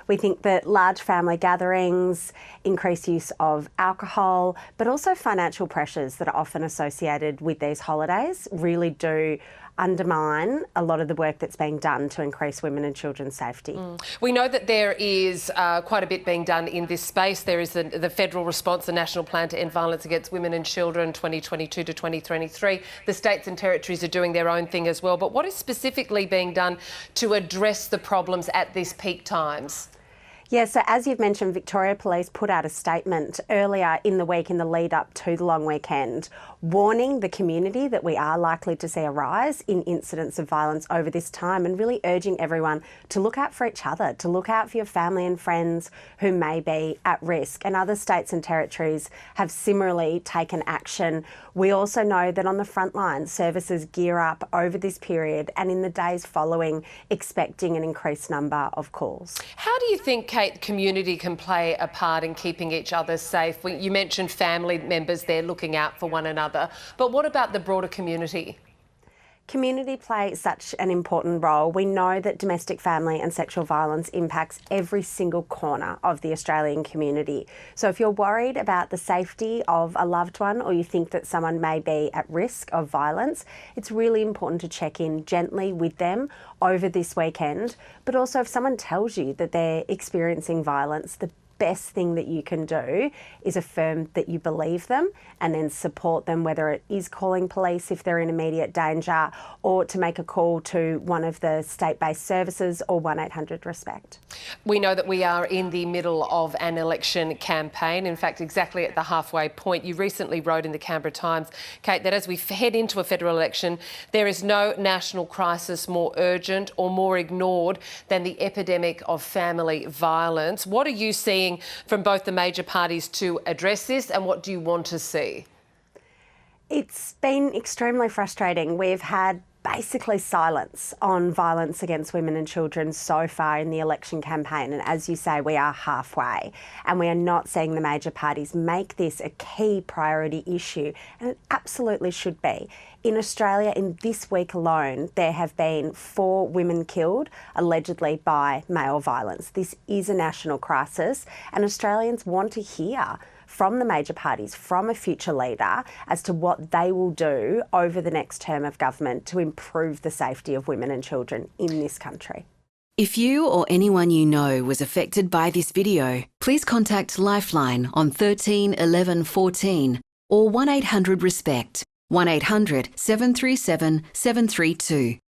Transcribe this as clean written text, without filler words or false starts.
We think that large family gatherings, increased use of alcohol, but also financial pressures that are often associated with these holidays really do undermine a lot of the work that's being done to increase women and children's safety. We know that there is quite a bit being done in this space. There is the federal response, the National Plan to End Violence Against Women and Children 2022 to 2023. The states and territories are doing their own thing as well. But what is specifically being done to address the problems at these peak times? Yeah, so as you've mentioned, Victoria Police put out a statement earlier in the week in the lead up to the long weekend, warning the community that we are likely to see a rise in incidents of violence over this time and really urging everyone to look out for each other, to look out for your family and friends who may be at risk. And other states and territories have similarly taken action. We also know that on the front line, services gear up over this period and in the days following, expecting an increased number of calls. How do you think, Kate, community can play a part in keeping each other safe? You mentioned family members there looking out for one another, but what about the broader community? Community plays such an important role. We know that domestic, family and sexual violence impacts every single corner of the Australian community. So if you're worried about the safety of a loved one or you think that someone may be at risk of violence, it's really important to check in gently with them over this weekend. But also if someone tells you that they're experiencing violence, the best thing that you can do is affirm that you believe them and then support them, whether it is calling police if they're in immediate danger or to make a call to one of the state-based services or 1-800-RESPECT. We know that we are in the middle of an election campaign. In fact, exactly at the halfway point. You recently wrote in the Canberra Times, Kate, that as we head into a federal election, there is no national crisis more urgent or more ignored than the epidemic of family violence. What are you seeing from both the major parties to address this, and what do you want to see? It's been extremely frustrating. We've had basically silence on violence against women and children so far in the election campaign. And as you say, we are halfway and we are not seeing the major parties make this a key priority issue. And it absolutely should be. In Australia, in this week alone, there have been 4 women killed, allegedly by male violence. This is a national crisis and Australians want to hear from the major parties, from a future leader, as to what they will do over the next term of government to improve the safety of women and children in this country. If you or anyone you know was affected by this video, please contact Lifeline on 13 11 14 or 1-800-RESPECT, 1-800-737-732.